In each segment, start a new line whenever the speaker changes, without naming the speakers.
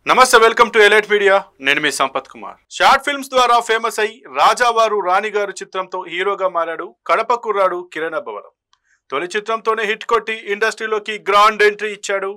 నమస్తే welcome to elite media నేను మీ Sampath Kumar short films ద్వారా ఫేమస్ అయి రాజావారు రాణిగారు చిత్రంతో హీరోగా మారాడు కడప కుర్రాడు కిరణ్ అబ్బవరం తొలి చిత్రంతోనే హిట్ కొట్టి ఇండస్ట్రీలోకి గ్రాండ్ ఎంట్రీ ఇచ్చాడు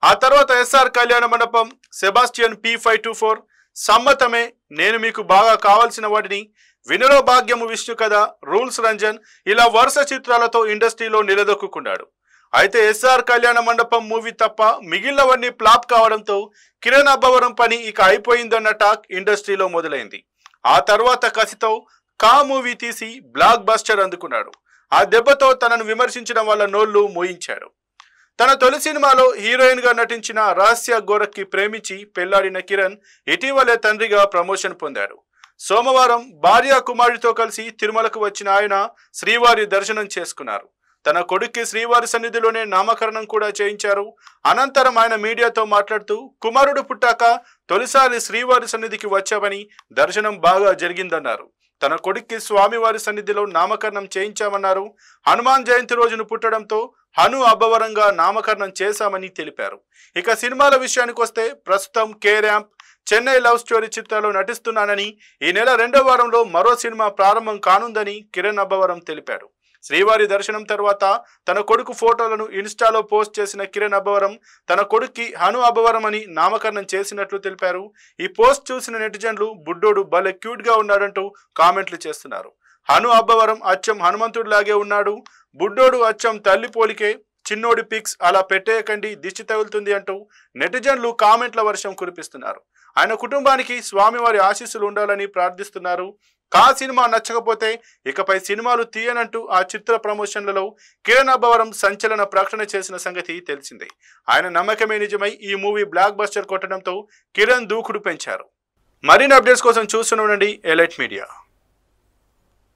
ఆ తర్వాత ఎస్ఆర్ కళ్యాణ మండపం సెబాస్టియన్ P524 సమ్మతమే నేను మీకు బాగా కావాల్సిన వాటిని వినరో భాగ్యము విష్ణు కథ రూల్స్ రంజన్ ఇలా వరుస చిత్రాలతో ఇండస్ట్రీలో నిలదొక్కుకున్నాడు అయితే ఎస్ఆర్ కళ్యాణ మండపం మూవీ తప్ప మిగిలినవన్నీ ఫ్లాప్ కావడంతో కిరణ్ అబ్బవరం పని ఇక అయిపోయిందన్న టాక్ ఇండస్ట్రీలో మొదలైంది ఆ తర్వాత కసితో కా మూవీ తీసి బ్లాక్ బస్టర్ అందుకున్నాడు ఆ దెబ్బతో తనను విమర్శించడం వల్ల నోళ్లు మోయించాడు తన తొలి సినిమాలో హీరోయిన్ గా నటించిన రహస్య గోరఖ్కి ప్రేమించి పెళ్లాడిన కిరణ్ ఇటీవలే తండ్రిగా ప్రమోషన్ పొందాడు సోమవారం భార్య కుమారుడితో కలిసి తిరుమలకు వచ్చిన ఆయన శ్రీవారి దర్శనం చేసుకున్నారు తన కొడుక్కి శ్రీవారి సన్నిధిలోనే నామకరణం కూడా చేయించారు అనంతరం ఆయన మీడియాతో మాట్లాడుతూ కుమారుడు పుట్టాక తొలిసారి శ్రీవారి సన్నిధికి వచ్చామని దర్శనం బాగా జరిగిందన్నారు తన కొడుక్కి స్వామివారి సన్నిధిలో నామకరణం చేయించామన్నారు హనుమాన్ జయంతి రోజును పుట్టడంతో హను అబ్బవరంగా నామకరణం చేశామని తెలిపారు ఇక సినిమాల విషయానికి వస్తే ప్రస్తుతం K ramp Chennai love story చిత్రాల్లో నటిస్తున్నానని ఈ నెల 2వ వారంలో మరో సినిమా ప్రారంభం కానుందని కిరణ్ అబ్బవరం తెలిపాడు శ్రీవారి దర్శనం తర్వాత తన కొడుకు ఫోటోలను ఇన్స్టాలో పోస్ట్ చేసిన కిరణ్ అబ్బవరం తన కొడుక్కి హను అబ్బవరం అని నామకరణం చేసినట్లు తెలిపారు ఈ పోస్ట్ చూసిన నెటిజన్లు బుడ్డోడు భలే క్యూట్ గా ఉన్నాడంటూ కామెంట్లు చేస్తున్నారు హను అబ్బవరం అచ్చం హనుమంతుడిలాగే ఉన్నాడు బుడ్డోడు అచ్చం తల్లి పోలికే చిన్నోడి పిక్స్ అలా పెట్టేయకండి దిష్టి తగులుతుంది అంటూ నెటిజన్లు కామెంట్ల వర్షం కురిపిస్తున్నారు ఆయన కుటుంబానికి స్వామివారి ఆశీస్సులు ఉండాలని ప్రార్థిస్తున్నారు కా సినిమా నచ్చకపోతే ఇకపై సినిమాలు తీయనంటూ ఆ చిత్ర ప్రమోషన్లలో కిరణ్ అబ్బవరం సంచలన ప్రకటన చేసిన సంగతి తెలిసిందే ఆయన నమ్మకమే నిజమై ఈ మూవీ బ్లాక్ బస్టర్ కొట్టడంతో కిరణ్ దూకుడు పెంచారు మరిన్ని అప్డేట్స్ కోసం చూస్తూనే ఉండండి ఎలైట్ మీడియా.